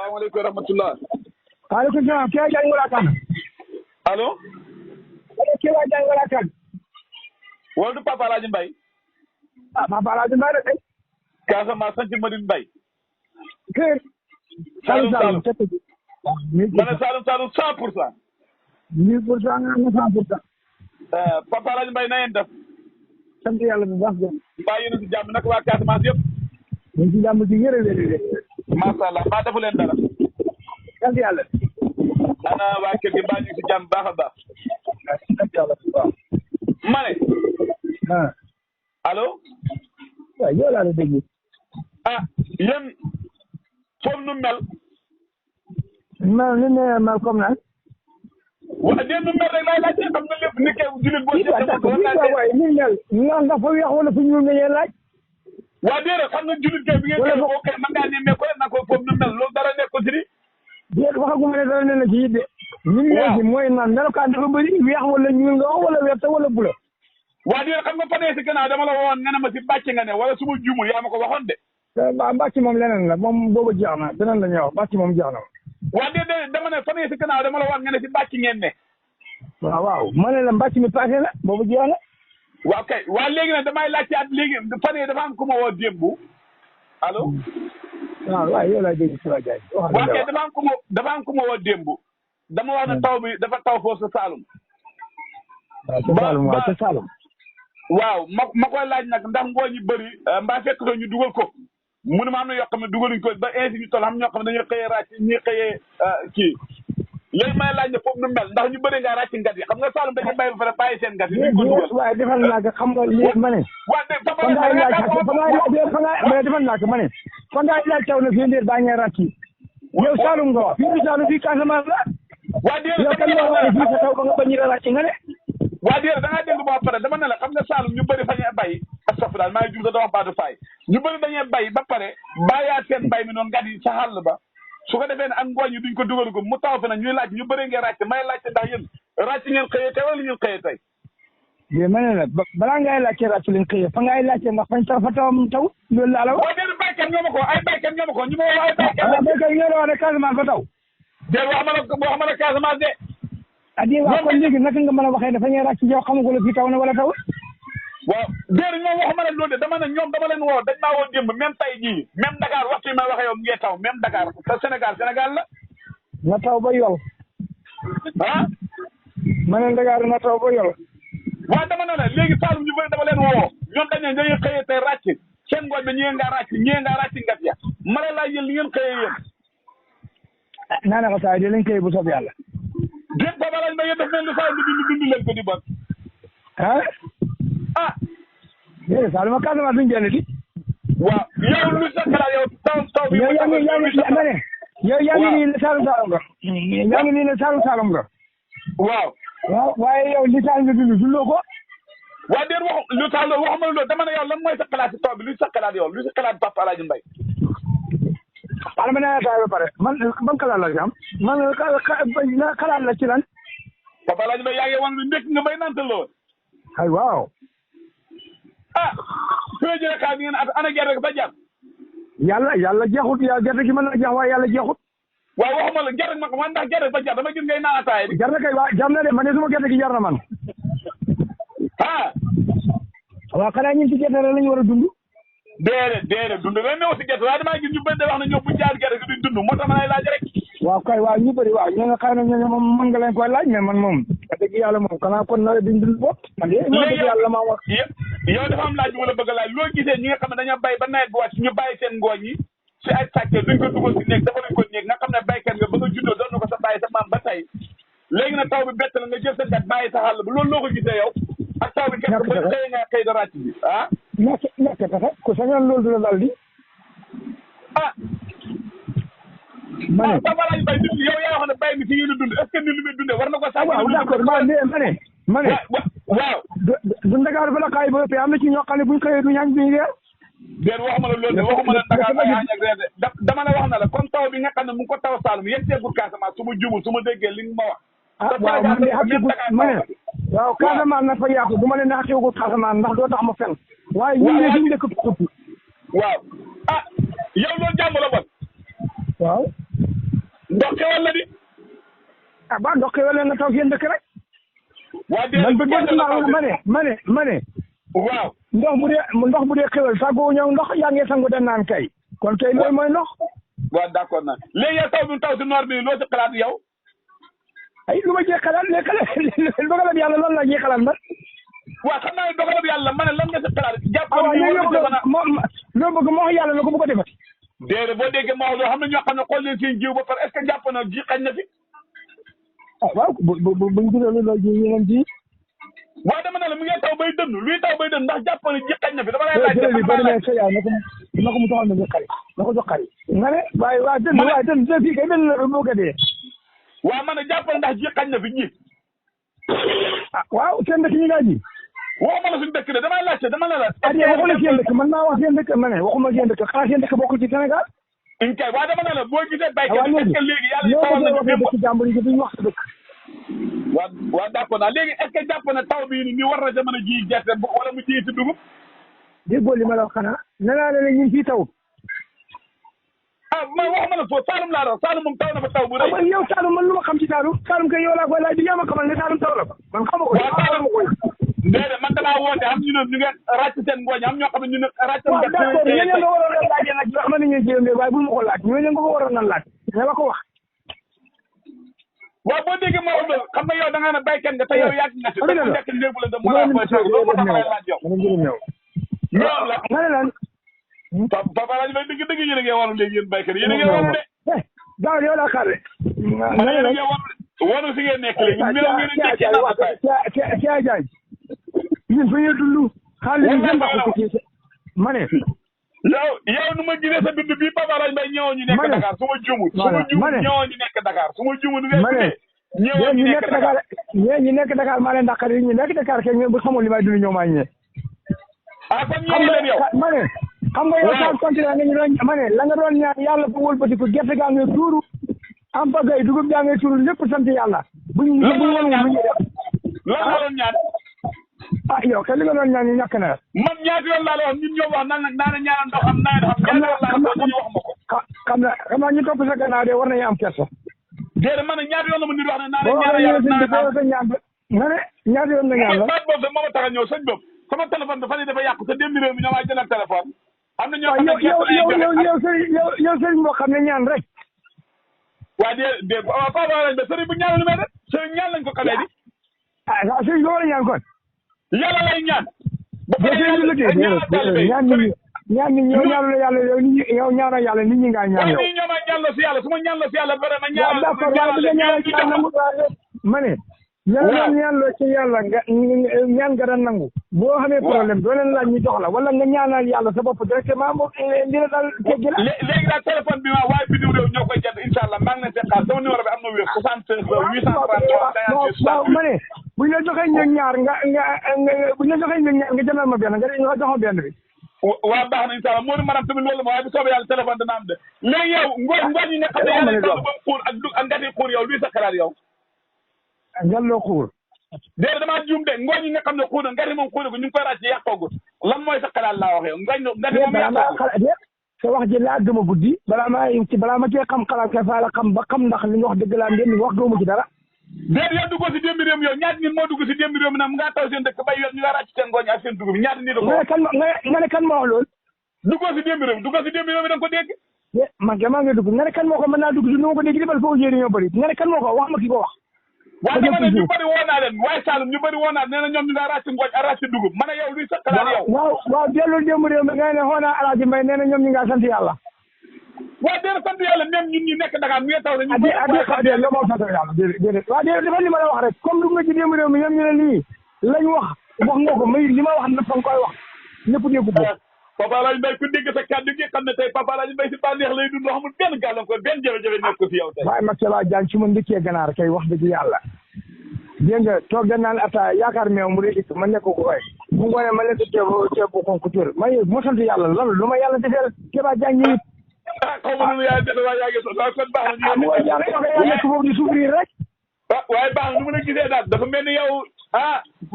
salaamaaleykum wa rahmatulah. waaleykum salaam kii Diagne wala kan. allo. kii Diagne wala kan. wala du Papa Alaaji Mbaye. ah Papa Alaaji Mbaye de kay. Casamance sant Madine Mbaye. kër. Saalum Saalum ma ne 1000%. Saalum Saalum 100%. 1000% nga am na 100%. Papa Alaaji Mbaye na ngeen def. sant yàlla bu baax jëm. mbaa yéen a si jàmm nag waa Casamance yëpp. ñu ngi ci jàmm ci wér-wér. macha allah mbaa defu leen dara. sant yàlla. ana waa kër gi mbaa ñu ngi si jàmm baax a baax. sant yàlla bu baax. ma ne. ah. allo. waaw yow laa la déglu. ah yéen foofu nu mel. mel comme naan. waaw déet nu mel rek laay laajte xam nga lépp ni kay jullit boo seetee waaye ni mel lan nga fa weex wala fu ñuul nga ñee laaj. waa déedéet xam nga jullit kay bi ngeen koy boo kay mën ngaa nemmee ko na ko foofu nu mel loolu dara nekk ko ci. déet waxaguma ne dara ne la ci it de. ni mel ci mooy naan melokaan dafa bëri weex wala ñuul nga wax wala werte wala bula. waa déedéet xam nga fan yii si gannaaw dama la waxoon nga ne ma si bàcc nga ne wala su ma juumul yaa ma ko waxoon de. waaw bàcc moom leneen la moom boobu jeex na beneen la ñuy wax bàcc moom jeex na. waa déedéet dama ne fan yii si gannaaw dama la waxoon nga ne si bàcc ngeen ne. waaw ma ne la mbàcc mi passé na boobu jeex na. waaw kay waa léegi nag damay laajte at léegi fan yii dafa am ku ma woo démb allo. waaw yow laa dégg si waa Diagne. waaw kay dafa am ku ma woo démb. dama wax ne taw bi dafa taw foofu sa Saalum. waaw ca Saalum. waaw ma koy laaj nag ndax ngooñ yi bëri mbaa fekk ñu dugal ko mu ne ma am na yoo xam ne dugaluñ ko ba ainsi ñu toll xam ñoo xam ne dañuy xëyee ràcc ñuy xëyee kii léegi may laaj ne foofu nu mel ndax ñu bëri ngaa ràcc ngat yi xam nga Saalum dañuy bàyyi ba pare bàyyi seen ngat yi duñ ko dugal. waaye defal naa ko xam nga lii ma ne. waaw de fa ngay laaj defal naa ko ma ne. fa ngay laaj taw na fii ndéet baa ñee ràcc. yow Saalum nga wax fii Saalum fii Casamance la. waa déedéet yow kan moo wax fii sa taw ba nga bañ a ràcc nga ne. waa déedéet da ngaa dégg ba pare dama ne la xam nga Saalum ñu bëri fa ñuy bay astafurlah maa ngi jum sa dama baatu faay ñu bëri dañuy bay ba pare bàyyaat seen bay mi noonu ngat yi sa xàll ba su ko defee ne ak ngooñ yi duñ ko dugal ko mu taw fi nag ñuy laaj ñu bëri ngeen ràcc may laajte ndax yéen ràcc ngeen xëyee tey wala ngeen xëyee tey. mais ma ne la balaa ngay laajte ràcc leen xëyee fa ngay laajte ndax fañ taw fa tawam taw loolu laa la wax. waaw déedéet baykat ñoo ma ko ay baykat ñoo ma ko ñu ma wax ay baykat. waaw baykat ñoo la wax ne Casamance fa taw. déedéet wax ma la Casamance de. waaw kon léegi naka nga mën a waxee dafa ñuy ràcc yow xamagul la fii taw na wala taw. waaw déedéet ñoom waxuma la loolu de dama ne ñoom dama leen woo dañ maa woo démb même tay jii même Dakar waxtu yi may waxee yow ngee taw même Dakar te Sénégal la. na taw ba yol. ah. ma ne Dakar na taw ba yol. waaw dama ne la léegi Saalum ñu bëri dama leen woo ñoom dañ ne dañuy xëyee tey ràcc seen ngooñ ba ñëwee ngaa ràcc ngat ya ma ne laa yéen li ngeen xëyee yéen. naa ne ko saa yi de lañ xëyee bu soobee yàlla. déet Papa Alaaji Mbaye yéen daf leen di Saalum di dund leen ko di bon. ah. déedéet Saalum ak Casamance duñ génn di. waaw yow lu sa xalaat yow taw bi. yow yaa ngi nii ne Saalum nga. yaa ngi nii ne Saalum nga. waaw. waaye yow li Saalum nga dund dundoo ko. waa déet waxuma la loolu dama ne yow lan mooy sa xalaat si taw bi lu sa xalaat yow lu sa xalaat Papa Alaaji Mbaye. waaw dama ne la ba pare man ban xalaat la ci am man xalaat la ci lan. Papa Alaaji Mbaye yaa ngi wan lu nekk nga may naan lool. ay waaw. ah. su ma jëlee xaalis ngeen ana gerte ba jar. yàlla jeexut gerte gi mën na jeex waaye yàlla jeexut. waaw waxuma la gerte ma ndax gerte ba jar dama gis ngay naan ataaya bi. jar na kay waa jar na de man de suma gerte gi jar na man. ah. waaw xanaa ñun ci gerte rek la ñu war a dund. déedéet dund ren ne si gerte waaye damaa gis ñu bëri de wax na ñoom bu jaar gerte gi duñ dund moo tax ma lay laaj rek. waaw kay waaw ñu bëri waaw ñoo nga xëy na ñooñu moom mën nga leen koy laaj mais man moom dëgg yàlla moom xanaa kon nawet duñ dund bopp. man de dëgg yàlla maa wax. yow dafa am laaj bi wala bëgg a laaj loo gisee ñi nga xam ne dañoo bay ba nawet bi wàcc ñu bàyyi seen ngooñ yi si ay sàcce duñ ko dugal si néeg dafa duñ ko néeg nga xam ne baykat nga ba nga juddoo doon na ko sa bàyyi sa maam ba tey léegi nag taw bi bett la nga jël sa gat bàyyi sa xàll ba loolu loo ko gisee yow ak taw bi kenn ba xëy nga xëy da ràcc bi ah. ñàkk pexe ku sañoon loolu du la dal di. ah. ma ne Papa Alaaji Mbaye yow yaa wax ne bay mi fi ngeen di dund est-ce que ni lu muy dundee war na ko sax. waaw d'accord ma ne. waaw. du Ndakaaru fa la xaay ba am na ci ñoo xam ne buñ xëyee du ñaañ duñ reer. déet waxuma la loolu de waxuma la Dakar ay ñaañ ak reer de dama la wax na la comme taw bi nga xam ne mu ngi ko taw Saalum yegg seegul Casamance su ma jubul su ma déggee li nga ma wax. waaw man de xaqeegul ma ne. waaw Casamance na fa yaatu du ma leen ne xaqeegul Casamance ndax doo tax ma fen. waaye ñun de suñu dëkk xupp. waaw ah yow loolu jàmm la bon. waaw. ndox xewal la di. ah ba ndox xewal la nga taw seen dëkk rek. waa déedéet man bëgg naa ma ne. waaw. ndox bu dee xewal tàggoo ñëw ndox yaa ngi sangu da naan kay. kon kay loolu mooy ndox. waaw d'accord naa léegi yow taw bi taw si noor bi loo si xalaat yow. ay lu ma cee xalaat léegi dogalab yàlla loolu la ñuy xalaat man. waaw xam naa ne dogalab yàlla ma ne lan nga si xalaat. jàppoon ni war loo bëgg moo yàlla la ko bu ko defati. déedéet boo déggee ma wax loo xam ne ñoo xam ne xool leen seen jiw ba pare est-ce que jàpp na ji xañ na fi. ah waaw buñ gisee loolu ji yeneen ji. waaw dama ne la mu ngi taw bay dënn luy taw bay dënn ndax jàpp na ji xañ na fi dama lay laaj. na ko mu taxaw na nga xari na ko jox xari. nga ne waaye dënn fii kay dënn la boo ko dee. waaw man jàpp na ndax ji xañ na fi ji. ah waaw seen dëkk ñi ngaa ji. waxuma la suñu dëkk de damay laajte dama ne la. waxuma seen dëkk man maa wax seen dëkk ma ne waxuma seen dëkk xanaa seen dëkk bokkul ci Sénégal. kay waaw dama ne la boo gisee baykat yi est-ce que léegi yàlla tawal nañu démb dëkk jàmbur yi duñ wax sa dëkk. waaw d'accord naa léegi est-ce que jàpp na taw bii ni war na ca mën a ji gerte wala mu ji ci dugub. déggoo li ma la wax xanaa nee naa la ne ñun fii taw. ah man waxuma la foofu Saalum laa doon Saalum moom taw na fa taw bu rëy. waaw yow Saalum man lu ma xam ci Saalum Saalum kay yow laa koy laaj di yaa ma xamal ne Saalum taw la fa man xamu ko. waaw Saalum déedéet man damaa woote am ñu ne ñu ngi ràcc seen ngooñ am ñoo xam ne ñu ne ràcc seen. waaw d'accord ñooñu nga waroon a laajee nag yoo xam ne ñu ngi jéem waaye bu ma ko laaj ñooñu nga ko waroon a laaj ne la ko wax. waaw boo déggee ma wax loolu xam nga yow da nga ne baykat nga te yow yàgg nga si. dëgg nekk léegi la dem mën a loolu moo tax may laaj yow. ñoom la nga ne lan. papa laaj may dëgg dëgg yéen a ngi waru léegi yéen baykat yéen a ngi waru de. daaw yow laa xaar de. nga ne la waru si ngeen nekk léegi. mbir mi ngeen nekkee naa ko Jaay ñun fa ñuy dund xaalis bi jënd ko ci ma ne. yow nu ma gisee sa bind bii Papa Laaj Mbay ñëwoon ñu nekk Dakar su ma juumul. ñëwoon ñu nekk Dakar su ma juumul. ñëwoon ñu nekk Dakar ñu nekk Dakar maa leen dàqal ñu nekk Dakar kay bu xamul li may dund ñëw maa ñëwee. ah kon ñëw leen yow. ma ne xam nga yow saa continué nga ñu doon ma ne la nga doon ñaan yàlla bu wëlbati ko gerte gaa ngay tuuru am bagay dugub gaa ngay tuuru lépp sant yàlla. buñ lan nga doon ñaan. ah yow kay li nga doon ñaan ñu ñàkk na. man ñaata yoon laa la wax ñun ñoo wax naan naa ne ñaanal ndox am nawet xam ñaata yoon laa la wax ma ko. xam naa ñu topp sa gannaaw de war nañu am kersa. déedéet man ñaata yoon la ma nit wax ne naa ne ñaanal yàlla nga ne ñaata yoon la ñaan la. baat boobu moo ma tax a ñëw sëñ boobu sama téléphone dafa ne dafa yàqu te démb réew mi ñoo may jëlal téléphone. am na ñoo xam ne yow sëriñ boo xam ne ñaan rek. waa déedéet waaw Papa Laaj Mbay sëriñ bu ñaan lu may def sëriñ ñaan lañ ko xamee di. ah waaw sëriñ boo war a ñaan kon. yàlla lay ñaan. ba pare ñaan nit ñi yow ñaanal yàlla yow ñaanal yàlla nit ñi ngaa ñaan yow. ñoo may ñaanloo si yàlla su ma ñaanloo si yàlla ba pare ma ñaanal. d'accord ma ne. ñaanloo ci yàlla nga ñaan nga daan nangu. boo xamee problème doo leen laaj ñu jox la wala nga ñaanal yàlla sa bopp directement moom dina daal teggi la. léegi daal téléphone bi waaye bitim réew ñoo koy jënd incha allah maa ngi leen seqal sama numéro bi am na wér 76 833 waaw ma ne buñ la joxee ñoom ñaar buñ la joxee ñoom ñaar nga jëndal ma benn nga jox ma benn bi. waaw baax na incha allah Modou maanaam tamit loolu ma waaye bu soobee yàlla téléphone dana am de léegi yow ngooñ yi nga xam ne yàlla toll ba mu xuur ak ngati xuur yow luy sa xalaat yow. ngalloo xuur. déedéet damaa juum de ngooñ yi nga xam ne xuur na ngati moom xuur ko ñu ngi koy ràcc yàqoogut lan mooy sa xalaat laa wax yow ngati moom yàqoogut. sa wax ji laa gëm a guddi balaa ma cee xam xalaat ka faa la xam ba xam ndax li nga wax dëgg laa ndéem li wax gëmu ci dara. déedéet yow duggoo si démb réew mi yow ñaata nit moo dugg si démb réew mi nag mu ngaa taw seen dëkk bay yoon ñu nga ràcc seen ngooñ ak seen dugub bi ñaata nit a ko nga ne kan moo wax loolu. duggoo si démb réew mi duggoo si démb réew mi da nga ko dégg. man kay maa ngi dugg nga ne kan moo ko mën naa dugg si nu ma ko dégg defal foofu ñëwee dañoo bëri nga ne kan moo ko wax ma ki ko wax. waaw dama ne ñu bëri woo naa leen waaye Saloum ñu bëri woo naa nee na ñoom ñu nga ràcc ngooñ ak ràcc dugub ma ne yow luy sa xalaat yow. waaw delloo démb réew mi nga ne xoo naa Alaaji Mbay nee na ñoom ñu nga sant yàlla. waaw déedéet sant yàlla même ñun ñi nekk Dakar mu ngi taw dañu. déedéet yow moom sant yàlla déedéet waaw déedéet dafa li ma la wax rek comme dugg nga ci démb réew mi ñoom ñu ne lii lañ wax nga ko may li ma wax na fa nga koy wax ñëpp déggu ko. Papa Laaj Mbay ku dégg sa kàddu gi xam ne tey Papa Laaj Mbay si bànneex lay dund loo xamul benn gàllankoor benn jafe-jafe nekk ko fi yow tey. waaye Macky Jaañ su ma ndëkkee ganaar kay wax dëgg yàlla dégg nga toog da naan ata yaakaar meew mu rédit ma nekk ko koy bu ngoonee ma lekk ceeb bu xonk tur ma moo sant yàlla lan lu ma yàlla defeel Keba Jaañ ñi it. xaw ma nu yàlla defee waaye yaa ngi so waaye kon baax na. mu ngi jàng yaa nekk foofu di souffrir rek. waaye baax na nu mu la gisee daal dafa mel ni yow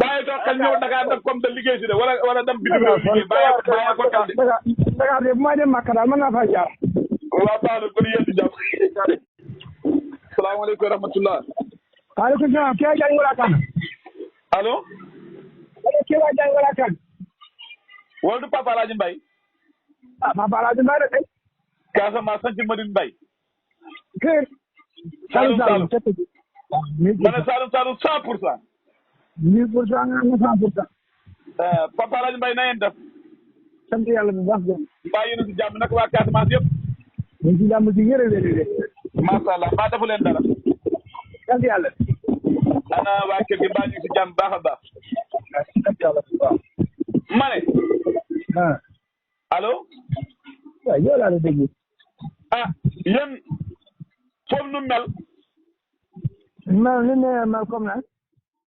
bàyyi toog xel ñëw Dakar def comme te liggéey si de wala dem bitim réew liggéey bàyyi ko xel de. Dakar de bu may dem Màkka daal mën naa faa jaar. waaw baax na kon yéen di jàpp. salaamaaleykum wa rahmatullah. waaleykum salaam kii Diagne wala kan. allo. kii waa Diagne wala kan. wala du Papa Alaaji Mbaye. Papa Alaaji Mbaye de kay. Casamance sant Madine Mbaye. kii. Saalum Saalum ma ne 1000%. Saalum Saalum 100%. 1000% nga am na 100%. Papa Alaaji Mbaye na ngeen def. sant yàlla bu baax de. mbaa yéen a si jàmm nag waa Casamance yëpp. ñu ngi si jàmm ci wér-wér. macha allah mbaa defu leen dara. sant yàlla. ana waa kër gi mbaa ñu ngi si jàmm baax a baax. sant yàlla bu baax. ma ne. allo. waaw yow laa la déglu. yéen foofu nu mel. mel ni ne mel comme na.